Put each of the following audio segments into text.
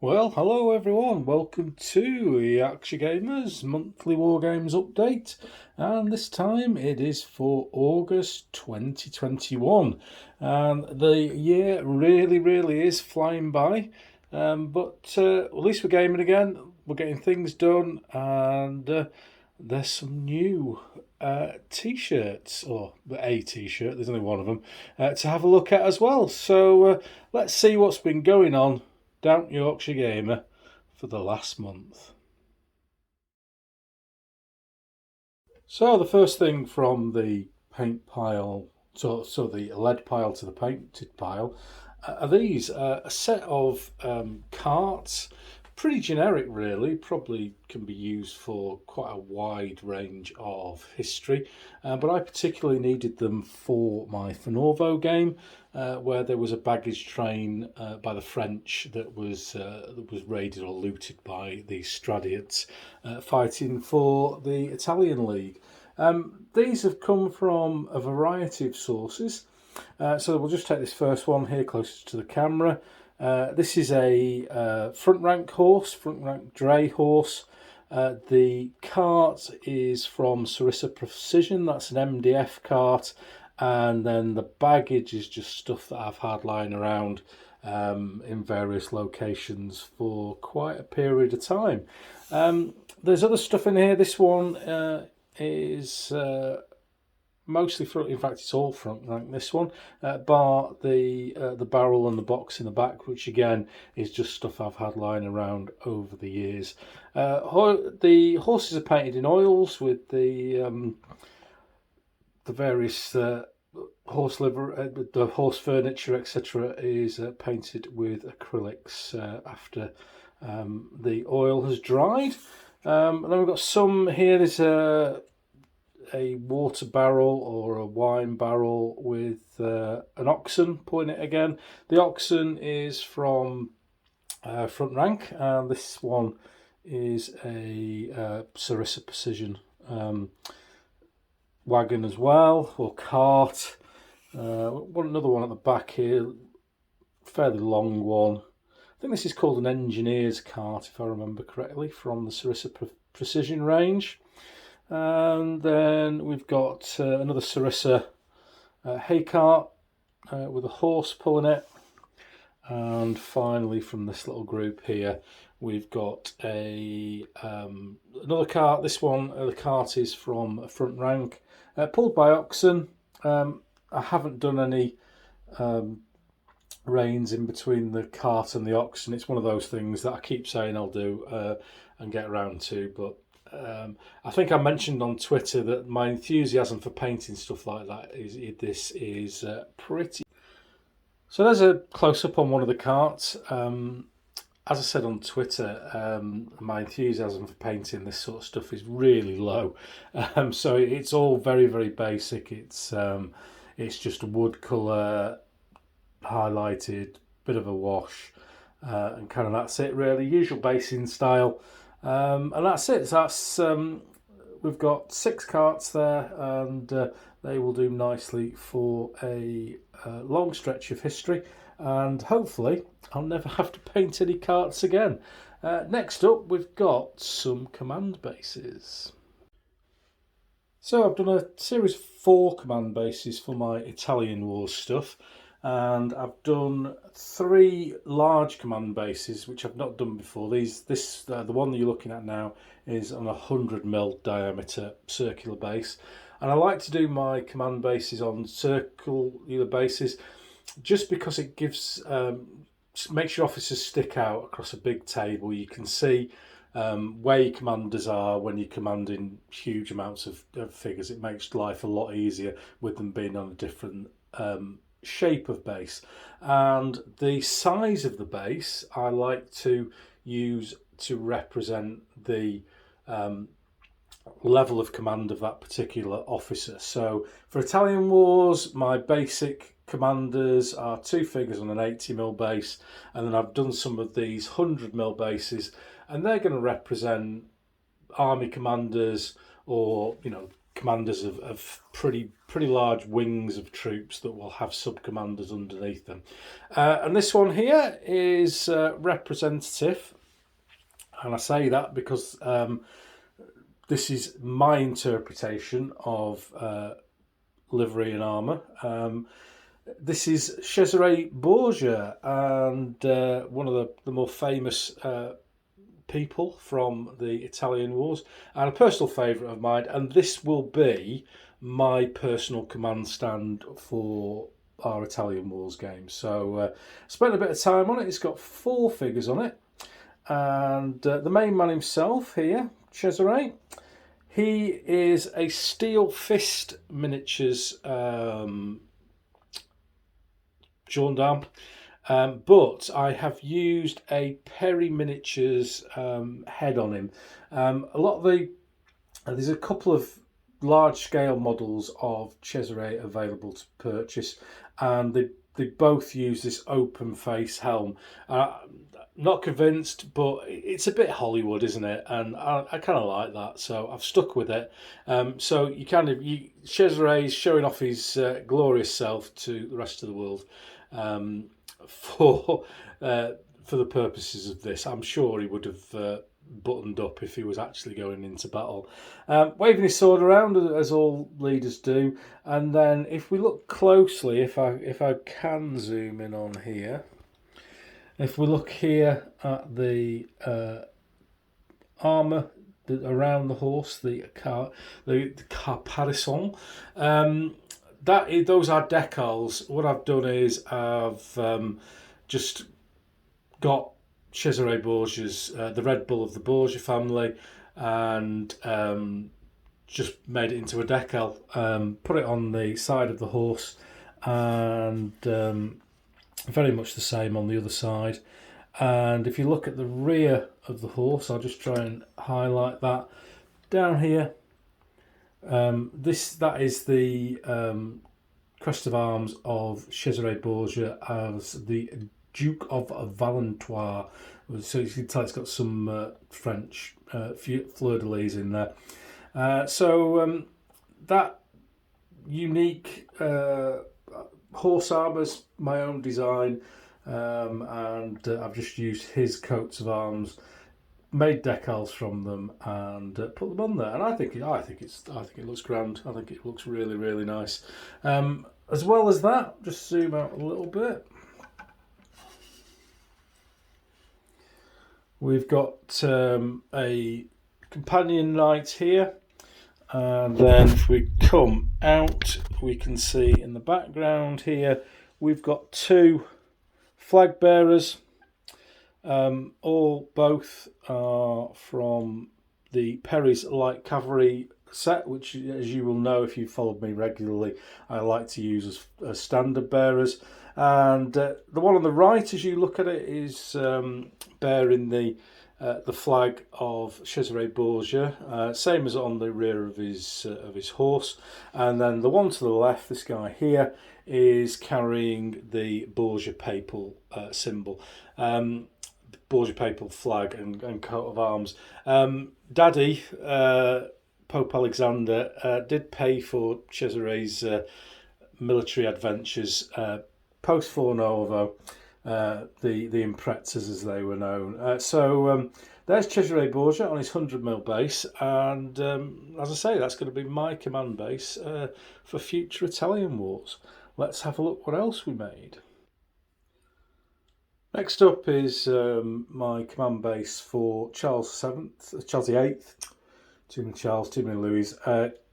Well, hello everyone, welcome to Yarkshire Gamers monthly Wargames update, and this time it is for August 2021, and the year really is flying by, but at least we're gaming again, we're getting things done, and there's some new t-shirts, or a t-shirt, there's only one of them, to have a look at as well. So let's see what's been going on down Yorkshire Gamer for the last month. So the first thing from the paint pile, so the lead pile to the painted pile, are these a set of carts, pretty generic really, probably can be used for quite a wide range of history, but I particularly needed them for my Fornovo game, where there was a baggage train by the French that was raided or looted by the Stradiots, fighting for the Italian League. These have come from a variety of sources. So we'll just take this first one here closest to the camera. This is a front rank horse, front rank dray horse. The cart is from Sarissa Precision, that's an MDF cart, and then the baggage is just stuff that I've had lying around in various locations for quite a period of time. There's other stuff in here. This one is mostly front, in fact it's all front rank, this one, bar the barrel and the box in the back, which again is just stuff I've had lying around over the years. The horses are painted in oils with the various horse liver, the horse furniture, etc. is painted with acrylics after the oil has dried. And then we've got some here. There's a water barrel or a wine barrel with an oxen pulling it again. The oxen is from front rank, and this one is a Sarissa Precision wagon as well, or cart. Another one at the back here, fairly long one. I think this is called an engineer's cart, if I remember correctly, from the Sarissa Precision range. And then we've got another Sarissa hay cart with a horse pulling it. And finally, from this little group here, we've got a another cart. This one, the cart is from a front rank, pulled by oxen. I haven't done any reins in between the cart and the oxen. It's one of those things that I keep saying I'll do and get around to, but I think I mentioned on Twitter that my enthusiasm for painting stuff like that is pretty. So there's a close-up on one of the carts. As I said on Twitter, my enthusiasm for painting this sort of stuff is really low. So it's all very basic. It's just a wood colour, highlighted, bit of a wash, and kind of that's it really. Usual basing style. And that's it. That's we've got 6 carts there, and they will do nicely for a long stretch of history, and hopefully I'll never have to paint any carts again. Next up, we've got some command bases. So I've done a series of 4 command bases for my Italian Wars stuff, and I've done 3 large command bases which I've not done before. The one that you're looking at now is on a 100mm diameter circular base, and I like to do my command bases on circular bases just because it gives makes your officers stick out across a big table. You can see where your commanders are when you're commanding huge amounts of figures. It makes life a lot easier with them being on a different shape of base, and the size of the base I like to use to represent the level of command of that particular officer. So for Italian Wars, my basic commanders are 2 figures on an 80mm base, and then I've done some of these 100mm bases, and they're going to represent army commanders, or commanders of pretty large wings of troops that will have sub-commanders underneath them. And this one here is representative, and I say that because this is my interpretation of livery and armour. This is Cesare Borgia, and one of the more famous people from the Italian wars, and a personal favourite of mine. And this will be my personal command stand for our Italian wars game. So spent a bit of time on it. It's got 4 figures on it, and the main man himself here, Cesare, he is a Steel Fist Miniatures gendarme, but I have used a Perry Miniatures head on him. A lot of there's a couple of large scale models of Cesare available to purchase, and they both use this open face helm. Not convinced, but it's a bit Hollywood, isn't it? And I kind of like that, so I've stuck with it. So Cesare is showing off his glorious self to the rest of the world for the purposes of this. I'm sure he would have buttoned up if he was actually going into battle, waving his sword around as all leaders do. And then, if we look closely, if I can zoom in on here. If we look here at the armour around the horse, the caparison, those are decals. What I've done is I've just got Cesare Borgia's, the Red Bull of the Borgia family, and just made it into a decal. Put it on the side of the horse, and very much the same on the other side. And if you look at the rear of the horse, I'll just try and highlight that down here. That is the crest of arms of Cesare Borgia as the Duke of Valentinois. So you can tell it's got some French fleur-de-lis in there. So that unique horse armour's my own design, and I've just used his coats of arms, made decals from them, and put them on there. And I think it looks grand. I think it looks really, really nice. As well as that, just zoom out a little bit. We've got a companion knight here. And then if we come out, we can see in the background here, we've got 2 flag bearers. Both are from the Perry's Light Cavalry set, which, as you will know if you've followed me regularly, I like to use as standard bearers. And the one on the right, as you look at it, is bearing the flag of Cesare Borgia, same as on the rear of his horse. And then the one to the left, this guy here, is carrying the Borgia papal symbol, Borgia papal flag and coat of arms. Daddy, Pope Alexander, did pay for Cesare's military adventures post Fornovo. The imprezzas, as they were known. So there's Cesare Borgia on his 100mm base, and as I say, that's going to be my command base for future Italian wars. Let's have a look what else we made. Next up is my command base for Charles VIII, too many Charles, too many Louis,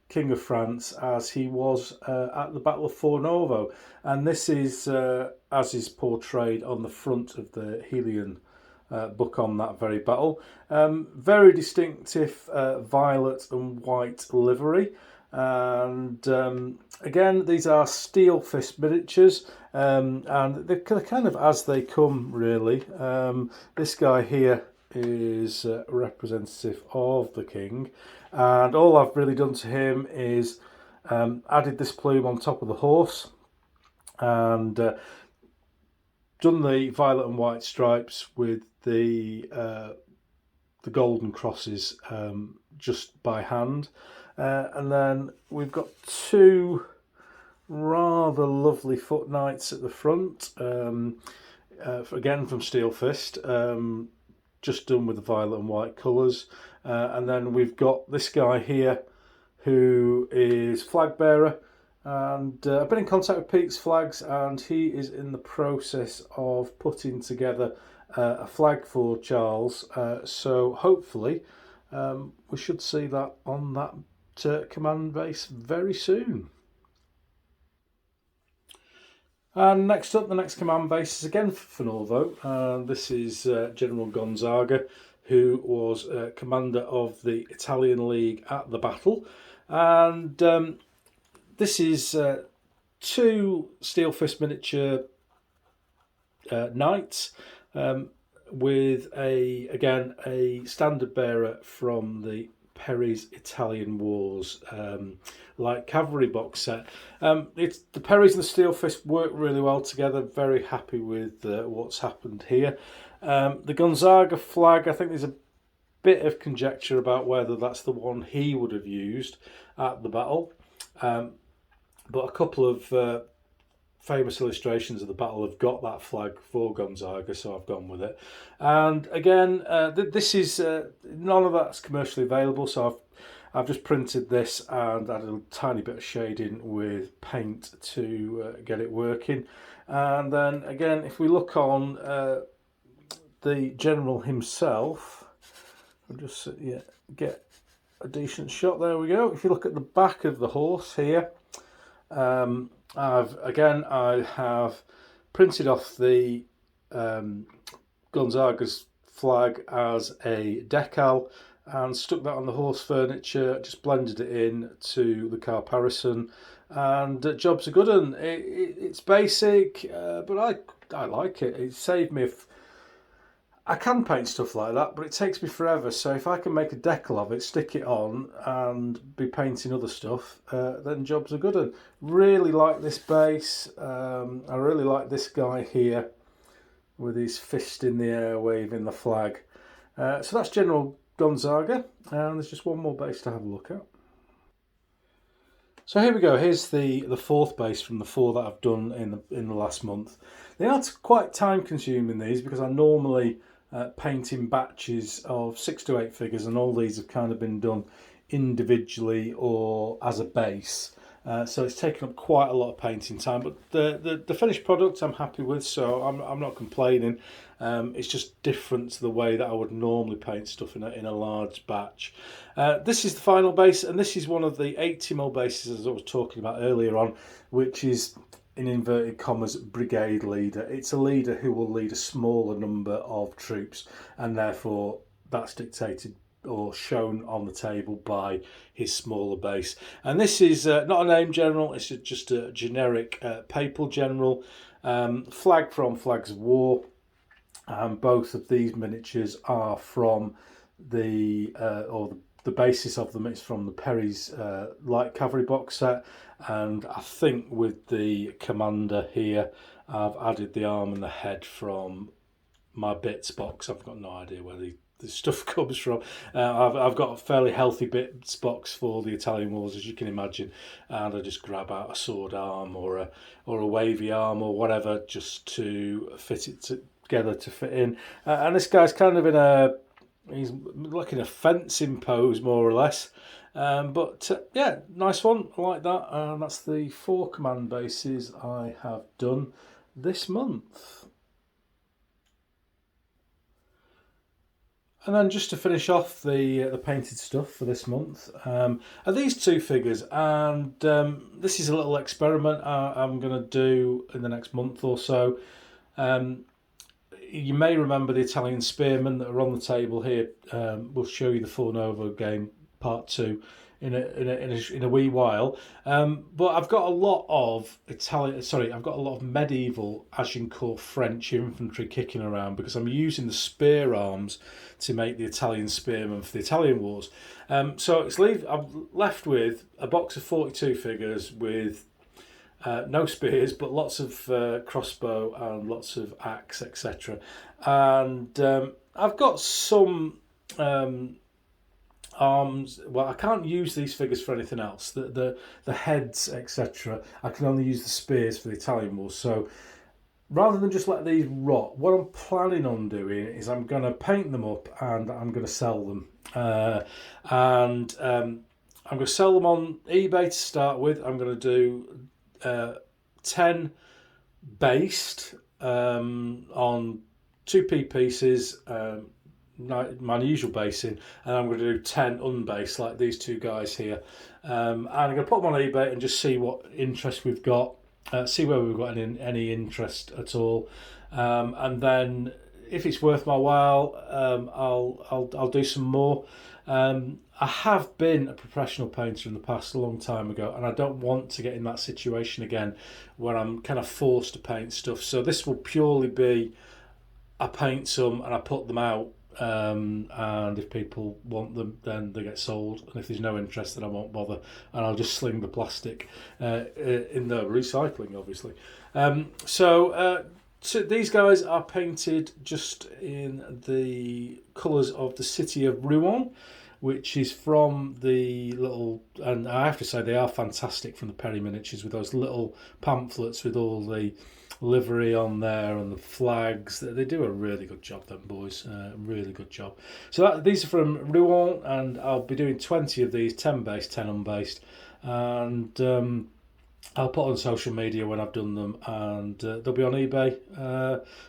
King of France, as he was at the Battle of Fornovo. And this is as is portrayed on the front of the Helion book on that very battle. Very distinctive violet and white livery. And again, these are Steel Fist miniatures, and they're kind of as they come, really. This guy here is representative of the king, and all I've really done to him is added this plume on top of the horse, and done the violet and white stripes with the golden crosses just by hand. And then we've got two rather lovely foot knights at the front, again from Steel Fist, just done with the violet and white colours. And then we've got this guy here who is flag bearer, and I've been in contact with Pete's Flags, and he is in the process of putting together a flag for Charles, so hopefully we should see that on that command base very soon. And next up, the next command base is again for Fornovo. This is General Gonzaga, who was commander of the Italian League at the battle. And this is two Steel Fist miniature knights with a standard bearer from the Perry's Italian Wars light cavalry box set. The Perrys and the Steel Fist work really well together. Very happy with what's happened here. The Gonzaga flag, I think there's a bit of conjecture about whether that's the one he would have used at the battle, but a couple of famous illustrations of the battle have got that flag for Gonzaga, so I've gone with it. And again, this is none of that's commercially available, so I've just printed this and added a tiny bit of shading with paint to get it working. And then again, if we look on the general himself, I'll just get a decent shot. There we go. If you look at the back of the horse here, I have printed off the Gonzaga's flag as a decal and stuck that on the horse furniture, just blended it in to the caparison, and job's a good one. It's basic, but I like it. It saved me I can paint stuff like that, but it takes me forever. So if I can make a decal of it, stick it on, and be painting other stuff, then job's a good one. Really like this base. I really like this guy here with his fist in the air waving the flag. So that's General Gonzaga, and there's just one more base to have a look at. So here we go. Here's the fourth base from the four that I've done in the last month. They are quite time consuming, these, because I normally paint in batches of 6 to 8 figures, and all these have kind of been done individually or as a base. So it's taken up quite a lot of painting time, but the finished product I'm happy with, so I'm not complaining. It's just different to the way that I would normally paint stuff in a large batch. This is the final base, and this is one of the 80mm bases, as I was talking about earlier on, which is, in inverted commas, brigade leader. It's a leader who will lead a smaller number of troops, and therefore that's dictated or shown on the table by his smaller base. And this is not a named general, it's just a generic papal general, flag from Flags of War. Both of these miniatures are from the basis of them is from the Perry's light cavalry box set, and I think with the commander here I've added the arm and the head from my bits box. I've got no idea where the stuff comes from. I've got a fairly healthy bits box for the Italian Wars, as you can imagine, and I just grab out a sword arm or a wavy arm or whatever just to fit it together to fit in. And this guy's kind of he's like in a fencing pose, more or less. But yeah, nice one. I like that. And that's the 4 command bases I have done this month. And then just to finish off the painted stuff for this month are these 2 figures, and this is a little experiment I'm going to do in the next month or so. You may remember the Italian spearmen that are on the table here. We'll show you the Fornovo game part 2 in a wee while. But I've got a lot of medieval Agincourt French infantry kicking around, because I'm using the spear arms to make the Italian spearmen for the Italian Wars. So I'm left with a box of 42 figures with no spears, but lots of crossbow and lots of axe, etc. And I've got some arms. Well, I can't use these figures for anything else. The heads, etc. I can only use the spears for the Italian Wars. So rather than just let these rot, what I'm planning on doing is I'm going to paint them up and I'm going to sell them. I'm going to sell them on eBay to start with. I'm going to do 10 based on 2p pieces, my usual basing, and I'm going to do 10 unbased like these two guys here. And I'm going to put them on eBay and just see what interest we've got, see whether we've got any interest at all, and then if it's worth my while, I'll do some more. I have been a professional painter in the past a long time ago, and I don't want to get in that situation again where I'm kind of forced to paint stuff. So this will purely be, I paint some and I put them out, and if people want them, then they get sold, and if there's no interest, then I won't bother, and I'll just sling the plastic in the recycling, obviously. So these guys are painted just in the colours of the city of Rouen, which is from the little, and I have to say they are fantastic, from the Perry miniatures, with those little pamphlets with all the livery on there and the flags. They do a really good job, them boys, really good job. So these are from Rouen, and I'll be doing 20 of these, 10 based, 10 unbased, and I'll put on social media when I've done them, and they'll be on eBay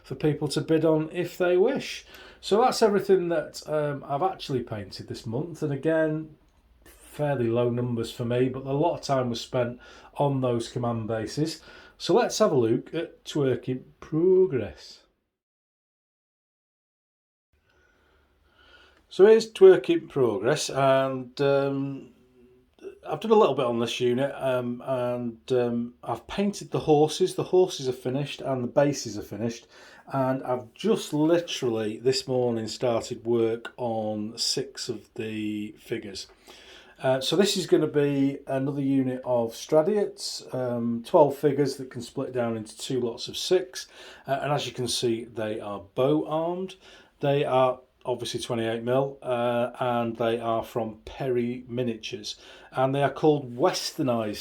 for people to bid on if they wish. So that's everything that I've actually painted this month, and again, fairly low numbers for me, but a lot of time was spent on those command bases. So let's have a look at Work in Progress. So here's Work in Progress, and I've done a little bit on this unit, and I've painted the horses. The horses are finished and the bases are finished, and I've just literally this morning started work on 6 of the figures. So this is going to be another unit of Stradiots, 12 figures that can split down into 2 lots of 6, and as you can see, they are bow armed. They are obviously 28mm, and they are from Perry Miniatures, and they are called westernised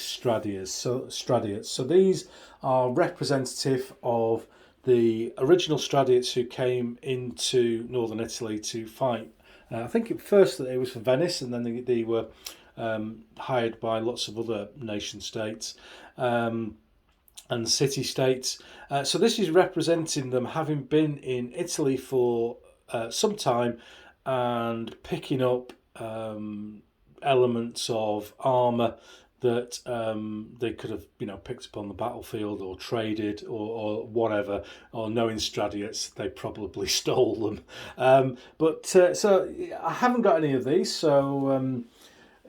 Stradiots. So these are representative of the original Stradiots who came into northern Italy to fight. I think at first it was for Venice, and then they were hired by lots of other nation states and city states. So this is representing them having been in Italy for some time and picking up elements of armour that they could have, picked up on the battlefield or traded or whatever, or knowing Stradiots, they probably stole them. So I haven't got any of these, so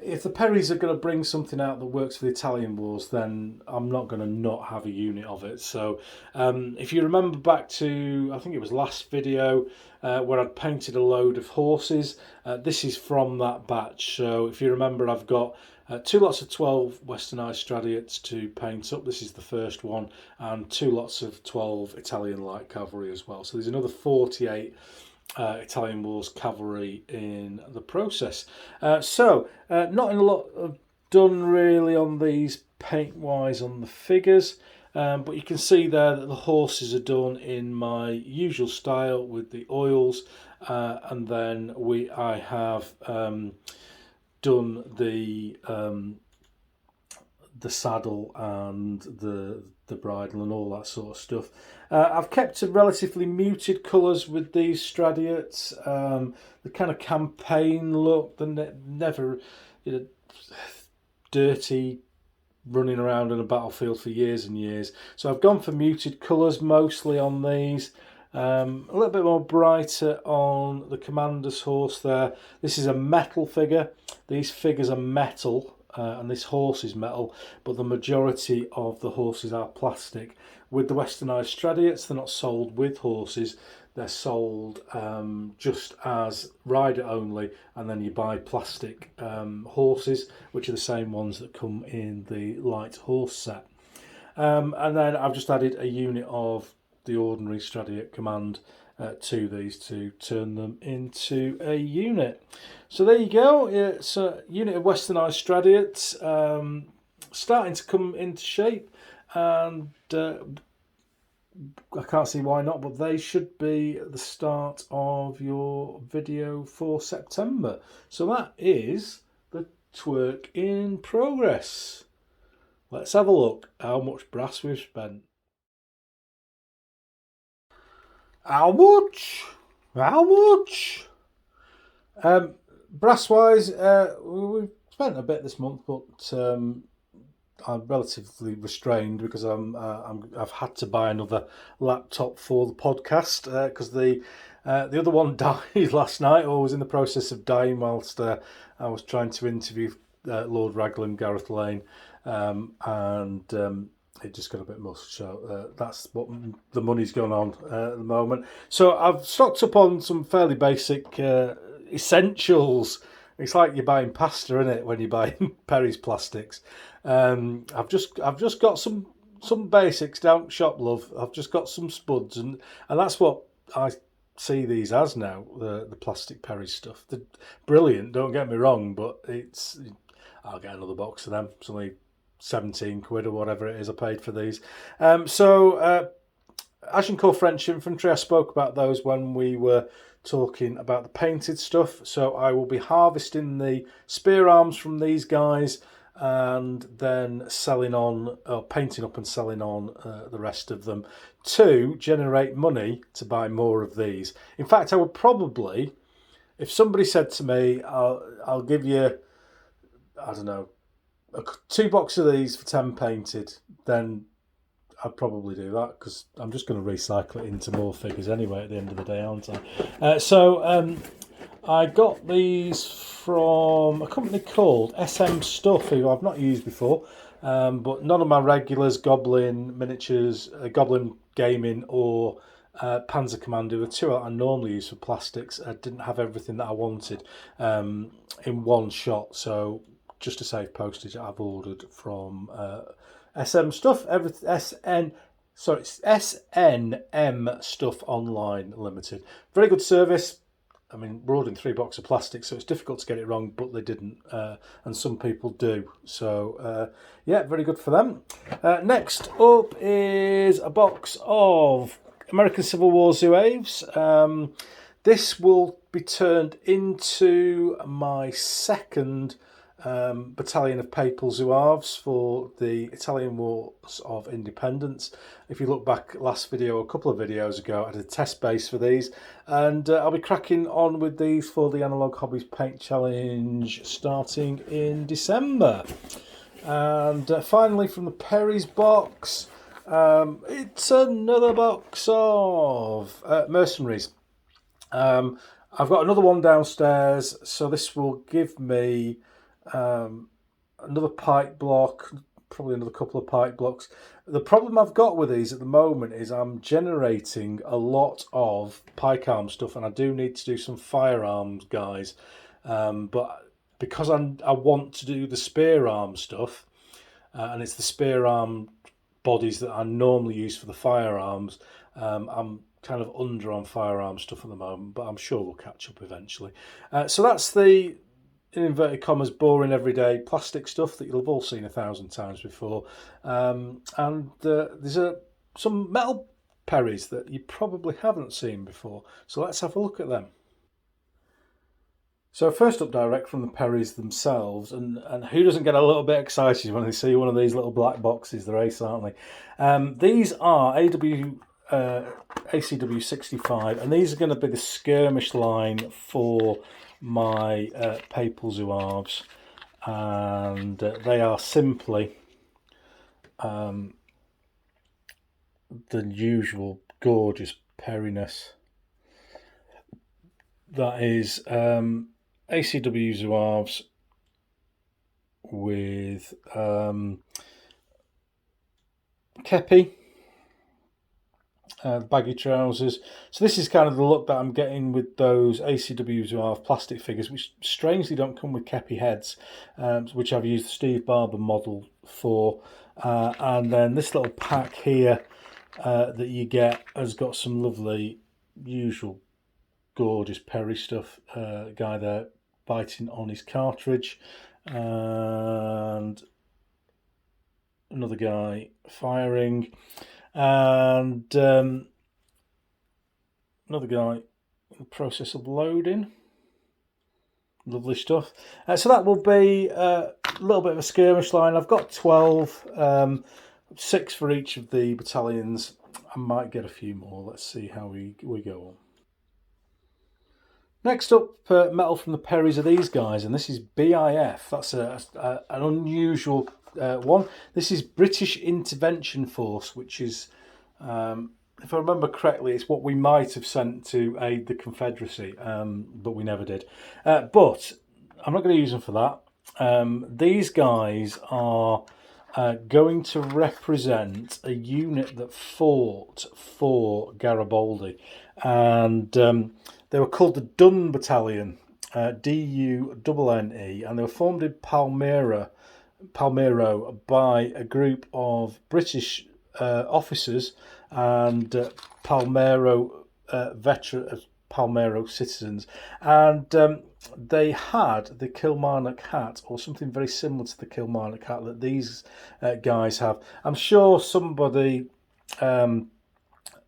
if the Perrys are going to bring something out that works for the Italian Wars, then I'm not going to not have a unit of it. So if you remember back to, I think it was last video, where I'd painted a load of horses, this is from that batch. So if you remember, I've got 2 lots of 12 westernised Stradiots to paint up. This is the first one, and 2 lots of 12 Italian light cavalry as well. So there's another 48 Italian Wars cavalry in the process. Not in a lot of done really on these paint wise on the figures, but you can see there that the horses are done in my usual style with the oils, and then I have done the saddle and the bridle and all that sort of stuff. I've kept a relatively muted colours with these Stradiots. The kind of campaign look, the never dirty running around in a battlefield for years and years. So I've gone for muted colours mostly on these. A little bit more brighter on the commander's horse there. This is a metal figure. These figures are metal, and this horse is metal, but the majority of the horses are plastic. With the westernised Stradiots, they're not sold with horses. They're sold just as rider only, and then you buy plastic horses, which are the same ones that come in the light horse set. And then I've just added a unit of the ordinary Stradiot command to these to turn them into a unit. So there you go. It's a unit of westernised Stradiots, starting to come into shape, and I can't see why not, but they should be at the start of your video for September. So that is the twerk in progress. Let's have a look how much brass we've spent. How much? How much? Brass wise, we've spent a bit this month, but I'm relatively restrained because I've had to buy another laptop for the podcast because the other one died last night, or was in the process of dying whilst I was trying to interview Lord Raglan, Gareth Lane, and it just got a bit much. So that's what the money's gone on at the moment. So I've stocked up on some fairly basic essentials. It's like you're buying pasta, isn't it, when you're buying Perry's plastics. I've just got some basics. Don't shop, love. I've just got some spuds, and that's what I see these as now. The plastic Perry stuff. They're brilliant. Don't get me wrong, but I'll get another box of them. It's only 17 quid or whatever it is I paid for these. Agincourt French Infantry, I spoke about those when we were talking about the painted stuff. So I will be harvesting the spear arms from these guys and then selling on, or painting up and selling on the rest of them to generate money to buy more of these. In fact, I would probably, if somebody said to me, I'll give you, I don't know, 2 boxes of these for 10 painted, then I'd probably do that, because I'm just going to recycle it into more figures anyway at the end of the day, aren't I? I got these from a company called SM Stuff, who I've not used before, but none of my regulars, Goblin Miniatures, Goblin Gaming or Panzer Commander, the two I normally use for plastics, didn't have everything that I wanted in one shot. So just to save postage, I've ordered from SM Stuff. SNM Stuff Online Limited. Very good service. I mean, we're ordering 3 boxes of plastic, so it's difficult to get it wrong, but they didn't, and some people do. So, yeah, very good for them. Next up is a box of American Civil War Zouaves. This will be turned into my second battalion of papal Zouaves for the Italian Wars of Independence. If you look back last video, a couple of videos ago, I did a test base for these, and I'll be cracking on with these for the Analog Hobbies Paint Challenge starting in December. And finally, from the Perry's box, it's another box of mercenaries. I've got another one downstairs, so this will give me another pike block, probably another couple of pike blocks. The problem I've got with these at the moment is I'm generating a lot of pike arm stuff, and I do need to do some firearms, guys. But because I want to do the spear arm stuff, and it's the spear arm bodies that I normally use for the firearms, I'm kind of under on firearm stuff at the moment, but I'm sure we'll catch up eventually. So that's the, in inverted commas, boring everyday plastic stuff that you'll have all seen 1,000 times before. And there's some metal Perrys that you probably haven't seen before. So let's have a look at them. So first up, direct from the Perrys themselves, and who doesn't get a little bit excited when they see one of these little black boxes? They're ace, aren't they? These are ACW 65, and these are going to be the skirmish line for my papal Zouaves, and they are simply the usual gorgeous Perryness. That is ACW Zouaves with kepi, baggy trousers. So this is kind of the look that I'm getting with those ACW Zouave plastic figures, which strangely don't come with kepi heads, which I've used the Steve Barber model for. And then this little pack here that you get has got some lovely usual gorgeous Perry stuff. Guy there biting on his cartridge, and another guy firing, and another guy in the process of loading. Lovely stuff. So that will be a little bit of a skirmish line. I've got 12, 6 for each of the battalions. I might get a few more. Let's see how we go on. Next up, metal from the Perrys are these guys, and this is BIF. That's an unusual one. This is British Intervention Force, which is, if I remember correctly, it's what we might have sent to aid the Confederacy, but we never did. But I'm not going to use them for that. These guys are going to represent a unit that fought for Garibaldi, and they were called the Dun Battalion, D-U-N-N-E, and they were formed in Palmero by a group of British officers and Palmero Palmero citizens, and they had the Kilmarnock hat, or something very similar to the Kilmarnock hat that these guys have. I'm sure somebody on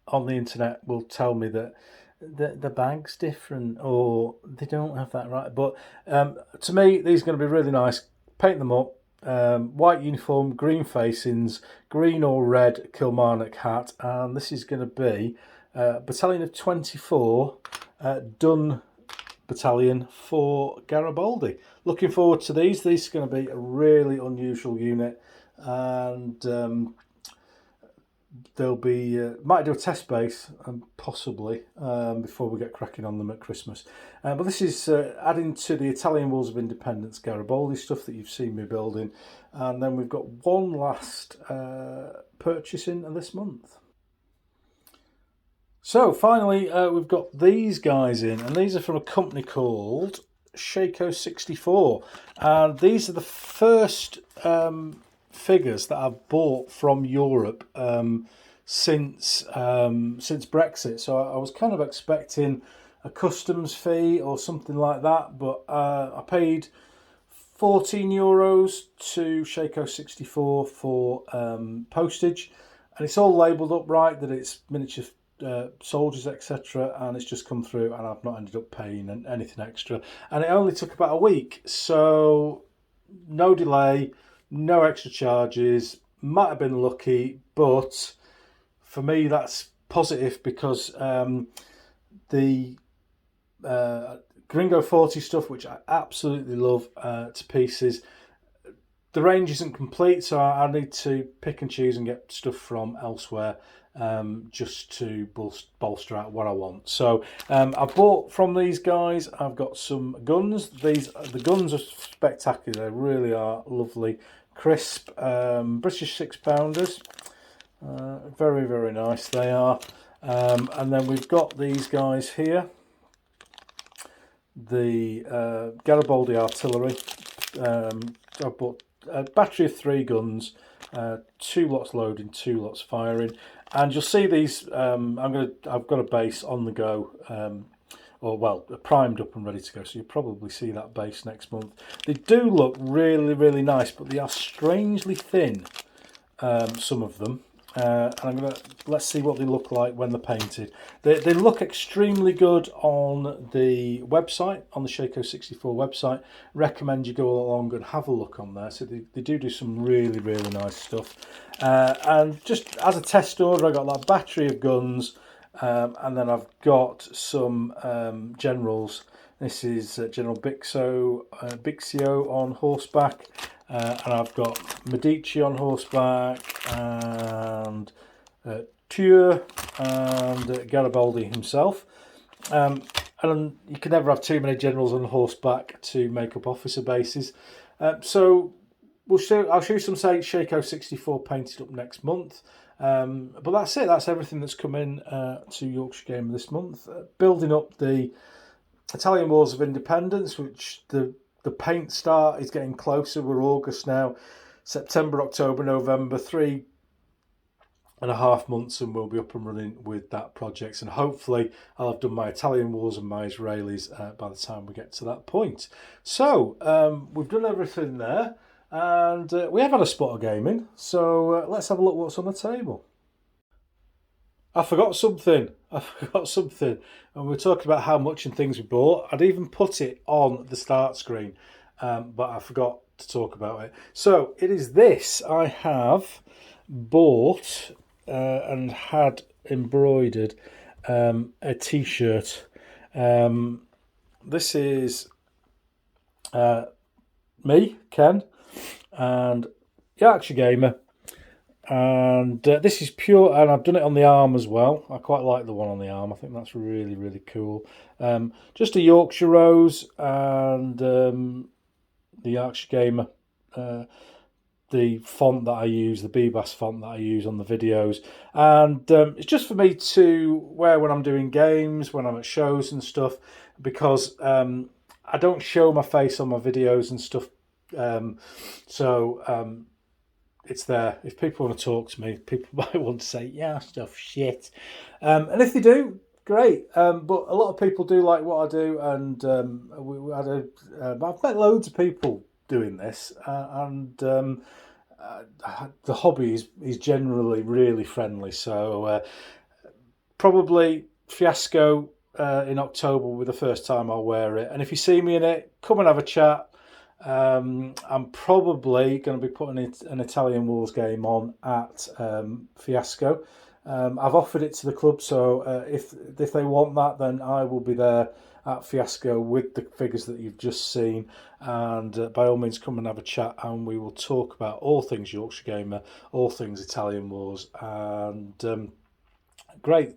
the internet will tell me that the bag's different, or they don't have that right. But to me, these are going to be really nice. Paint them up. White uniform, green facings, green or red Kilmarnock hat, and this is going to be a battalion of 24, Dun Battalion for Garibaldi. Looking forward to these. These are going to be a really unusual unit, and they'll be might do a test base possibly before we get cracking on them at Christmas. But this is adding to the Italian Wars of Independence Garibaldi stuff that you've seen me building, and then we've got one last purchasing this month. So finally we've got these guys in, and these are from a company called Shaco 64, and these are the first figures that I've bought from Europe since Brexit. So I was kind of expecting a customs fee or something like that, but I paid €14 to Shaco 64 for postage, and it's all labelled up right that it's miniature soldiers, etc., and it's just come through, and I've not ended up paying anything extra, and it only took about a week, so no delay, no extra charges. Might have been lucky, but for me that's positive, because the Gringo 40 stuff, which I absolutely love to pieces, the range isn't complete, so I need to pick and choose and get stuff from elsewhere just to bolster out what I want. So I bought from these guys. I've got some guns. The guns are spectacular. They really are lovely, crisp British 6-pounders. Very, very nice they are. And then we've got these guys here, the Garibaldi artillery. I've bought a battery of 3 guns, 2 lots loading, 2 lots firing, and you'll see these. I've got a base on the go, or well, primed up and ready to go. So you'll probably see that base next month. They do look really, really nice, but they are strangely thin. Some of them. And let's see what they look like when they're painted. They look extremely good on the website, on the Shaco 64 website. Recommend you go along and have a look on there. So they do some really, really nice stuff. And just as a test order, I got that battery of guns, and then I've got some generals. This is General Bixio on horseback. And I've got Medici on horseback, and Tuer, and Garibaldi himself. And you can never have too many generals on horseback to make up officer bases. So I'll show you some Shaco 64 painted up next month. But that's it. That's everything that's come in to Yorkshire Game this month. Building up the Italian Wars of Independence, which the paint start is getting closer. We're August now. September, October, November, 3 and a half months and we'll be up and running with that project, and hopefully I'll have done my Italian wars and my Israelis by the time we get to that point. So we've done everything there, and we have had a spot of gaming, so let's have a look what's on the table. I forgot something. And we were talking about how much and things we bought. I'd even put it on the start screen, but I forgot to talk about it. So it is this. I have bought and had embroidered a t-shirt. This is me, Ken, and Yarkshire Gamer. And this is pure, and I've done it on the arm as well. I quite like the one on the arm. I think that's really, really cool. Just a Yorkshire rose and the Yarkshire Gamer, the font that I use, the BBAS font that I use on the videos. And it's just for me to wear when I'm doing games, when I'm at shows and stuff, because I don't show my face on my videos and stuff. It's there. If people want to talk to me, people might want to say, yeah, stuff shit. And if they do, great. But a lot of people do like what I do. And I've met loads of people doing this. The hobby is generally really friendly. So probably Fiasco in October will be the first time I'll wear it. And if you see me in it, come and have a chat. I'm probably going to be putting an Italian Wars game on at Fiasco. I've offered it to the club, so if they want that, then I will be there at Fiasco with the figures that you've just seen. And by all means, come and have a chat, and we will talk about all things Yorkshire Gamer, all things Italian Wars, and great.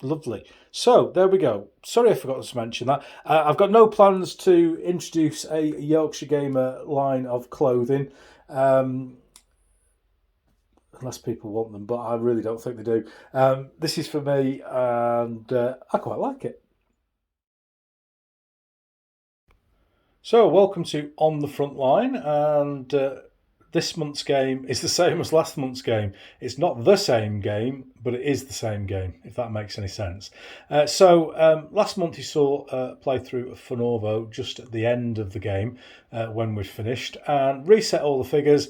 Lovely. So there we go. Sorry I forgot to mention that. I've got no plans to introduce a Yorkshire Gamer line of clothing, unless people want them, but I really don't think they do. This is for me, and I quite like it. So welcome to On the Front Line, and this month's game is the same as last month's game. It's not the same game, but it is the same game, if that makes any sense. Last month you saw a playthrough of Fornovo just at the end of the game when we'd finished, and reset all the figures,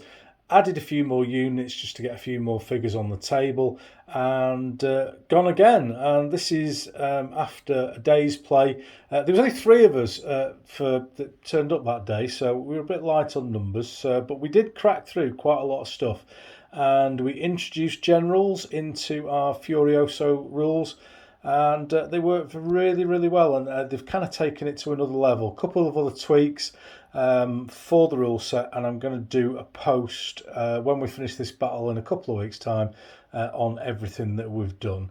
added a few more units just to get a few more figures on the table, and gone again. And this is after a day's play. There was only 3 of us that turned up that day, so we were a bit light on numbers, but we did crack through quite a lot of stuff. And we introduced generals into our Furioso rules, and they worked really, really well, and they've kind of taken it to another level. A couple of other tweaks for the rule set, and I'm going to do a post when we finish this battle in a couple of weeks' time on everything that we've done.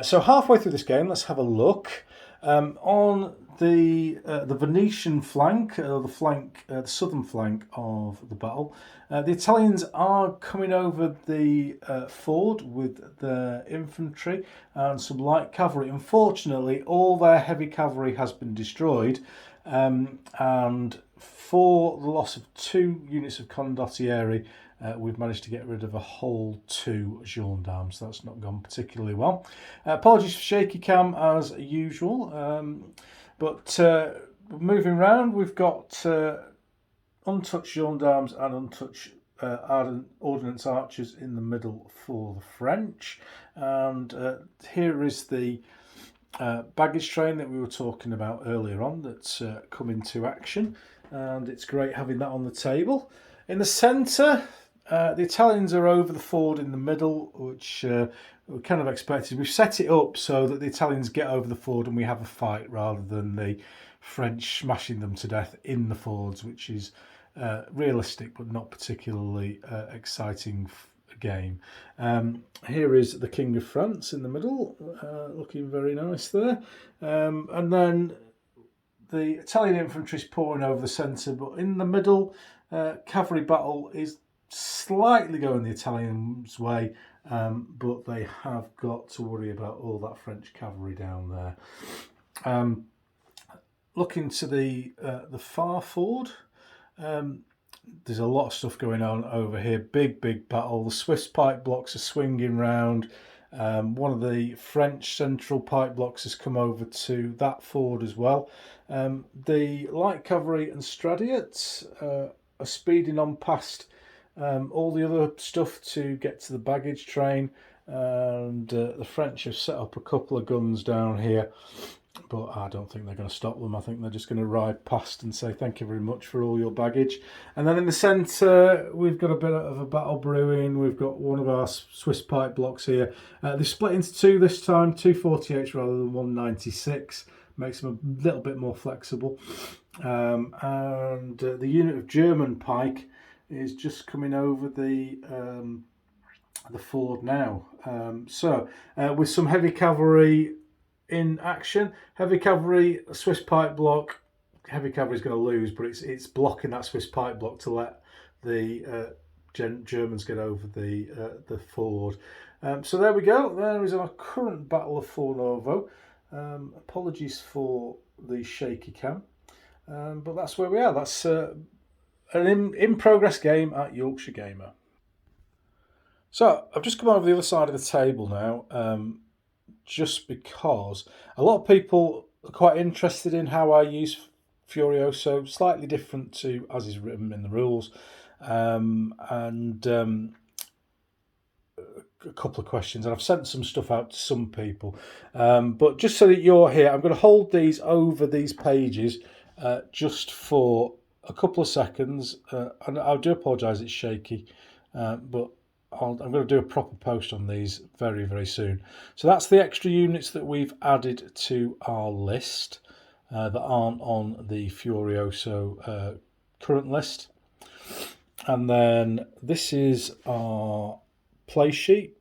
So halfway through this game, let's have a look. On the Venetian flank, the southern flank of the battle, the Italians are coming over the ford with their infantry and some light cavalry. Unfortunately, all their heavy cavalry has been destroyed, and for the loss of 2 units of condottieri, we've managed to get rid of a whole 2 gendarmes. That's not gone particularly well. Apologies for shaky cam as usual, but moving around, we've got untouched gendarmes and untouched ordnance archers in the middle for the French. And here is the baggage train that we were talking about earlier on that's come into action, and it's great having that on the table. In the centre, the Italians are over the ford in the middle, which we kind of expected. We've set it up so that the Italians get over the ford and we have a fight rather than the French smashing them to death in the fords, which is realistic but not particularly exciting game. Here is the King of France in the middle, looking very nice there. And then the Italian infantry is pouring over the centre, but in the middle, cavalry battle is slightly going the Italians' way, but they have got to worry about all that French cavalry down there. Looking to the far ford, there's a lot of stuff going on over here. Big battle. The Swiss pipe blocks are swinging round. One of the French central pipe blocks has come over to that ford as well. The light cavalry and Stradiots are speeding on past all the other stuff to get to the baggage train, and the French have set up a couple of guns down here, but I don't think they're going to stop them. I think they're just going to ride past and say thank you very much for all your baggage. And then in the centre, we've got a bit of a battle brewing. We've got one of our Swiss pipe blocks here. They've split into two this time, 248s rather than 196. Makes them a little bit more flexible. And the unit of German pike is just coming over the ford now. So with some heavy cavalry in action, heavy cavalry, Swiss pipe block. Heavy cavalry is going to lose, but it's blocking that Swiss pipe block to let the Germans get over the ford. So there we go. There is our current battle of Fornovo. Apologies for the shaky cam, but that's where we are. That's an in progress game at Yorkshire Gamer. So I've just come over the other side of the table now, just because a lot of people are quite interested in how I use Furioso, slightly different to as is written in the rules, and a couple of questions, and I've sent some stuff out to some people, but just so that you're here, I'm going to hold these over these pages just for a couple of seconds, and I do apologise it's shaky, but I'm going to do a proper post on these very soon. So that's the extra units that we've added to our list that aren't on the Furioso current list. And then this is our play sheet.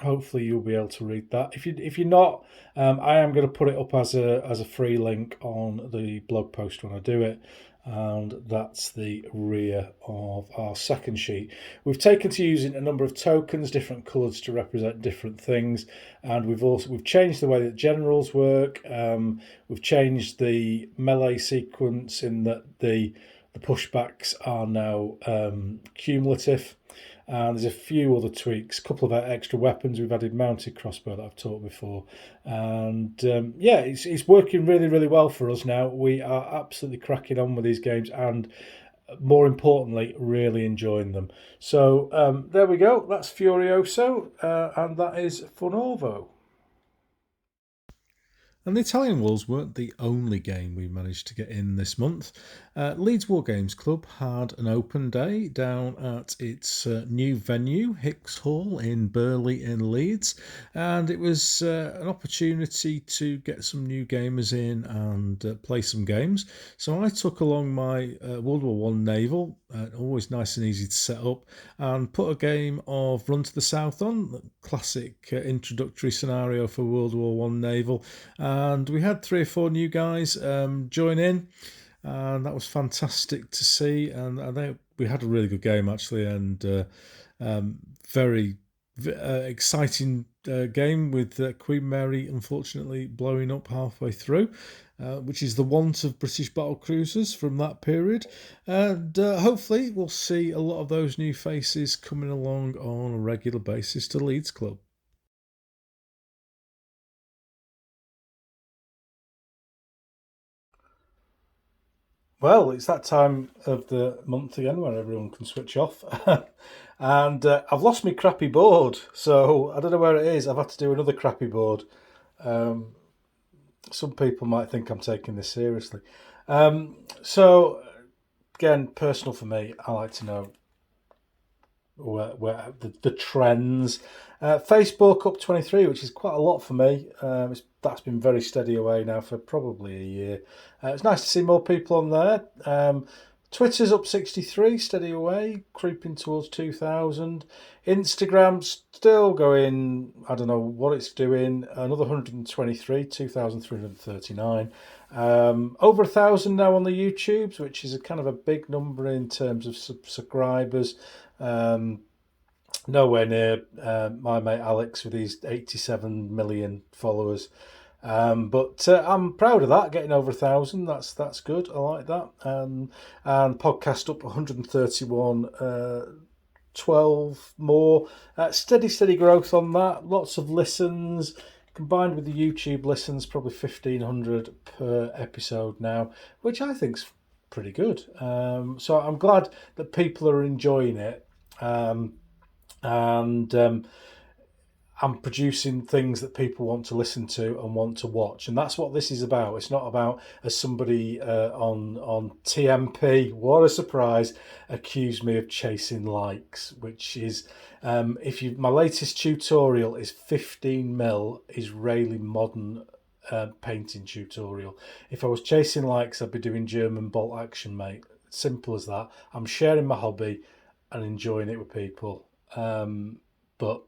Hopefully you'll be able to read that. If you're not, I am going to put it up as a free link on the blog post when I do it. And that's the rear of our second sheet. We've taken to using a number of tokens, different colours to represent different things, and we've changed the way that generals work. We've changed the melee sequence in that the pushbacks are now cumulative. And there's a few other tweaks, a couple of extra weapons. We've added mounted crossbow that I've taught before. And yeah, it's working really well for us now. We are absolutely cracking on with these games and, more importantly, really enjoying them. So there we go. That's Furioso and that is Fornovo. And the Italian Wolves weren't the only game we managed to get in this month. Leeds Wargames Club had an open day down at its new venue, Hicks Hall in Burley in Leeds, and it was an opportunity to get some new gamers in and play some games. So I took along my WW1 Naval, always nice and easy to set up, and put a game of Run to the South on, the classic introductory scenario for World War I Naval. And we had 3 or 4 new guys join in, and that was fantastic to see. And I think we had a really good game actually, and very exciting game with Queen Mary unfortunately blowing up halfway through, which is the want of British battle cruisers from that period. And hopefully we'll see a lot of those new faces coming along on a regular basis to Leeds Club. Well, it's that time of the month again where everyone can switch off. And I've lost my crappy board, so I don't know where it is. I've had to do another crappy board. Some people might think I'm taking this seriously. So, again, personal for me, I like to know where the trends. Facebook up 23, which is quite a lot for me. That's been very steady away now for probably a year. It's nice to see more people on there. Twitter's up 63, steady away, creeping towards 2,000. Instagram's still going, I don't know what it's doing, another 123, 2,339. Over 1,000 now on the YouTubes, which is a kind of a big number in terms of subscribers. Nowhere near my mate Alex with his 87 million followers. But I'm proud of that, getting over 1,000. That's good. I like that. And podcast up 131, 12 more. Steady growth on that. Lots of listens. Combined with the YouTube listens, probably 1,500 per episode now, which I think's pretty good. So I'm glad that people are enjoying it. And I'm producing things that people want to listen to and want to watch, and that's what this is about. It's not about, as somebody on TMP, what a surprise, accused me of chasing likes, which is my latest tutorial is 15mm Israeli modern painting tutorial. If I was chasing likes, I'd be doing German bolt action, mate. Simple as that. I'm sharing my hobby and enjoying it with people, but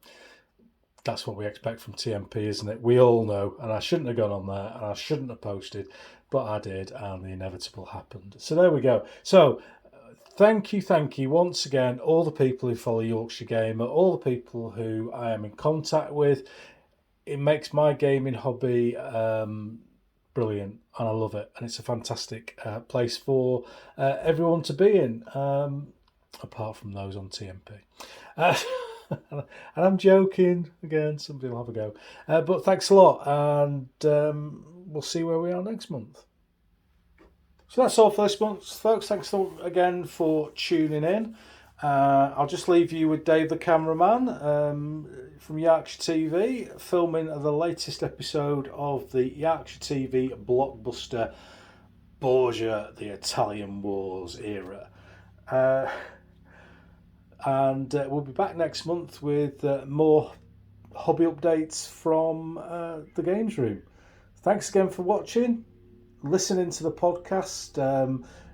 that's what we expect from TMP, isn't it? We all know, and I shouldn't have gone on there, and I shouldn't have posted, but I did, and the inevitable happened. So there we go. So thank you once again, all the people who follow Yorkshire Gamer, all the people who I am in contact with. It makes my gaming hobby brilliant, and I love it, and it's a fantastic place for everyone to be in, apart from those on TMP. And I'm joking again, somebody will have a go. But thanks a lot, and we'll see where we are next month. So that's all for this month, folks. Thanks again for tuning in. I'll just leave you with Dave the cameraman from Yarkshire TV, filming the latest episode of the Yarkshire TV blockbuster Borgia, the Italian Wars era. And we'll be back next month with more hobby updates from the games room. Thanks again for watching, listening to the podcast.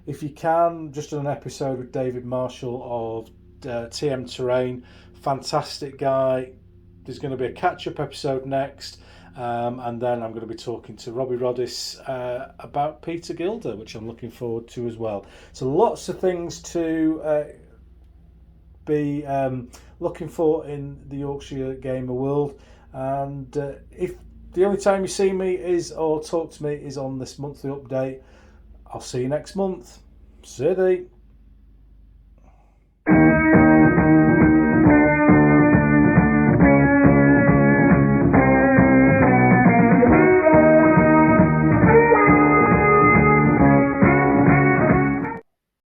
If you can, just an episode with David Marshall of TM Terrain. Fantastic guy. There's going to be a catch-up episode next. And then I'm going to be talking to Robbie Roddis about Peter Gilder, which I'm looking forward to as well. So lots of things to be looking for in the Yorkshire gamer world, and if the only time you see me is or talk to me is on this monthly update, I'll see you next month. See you.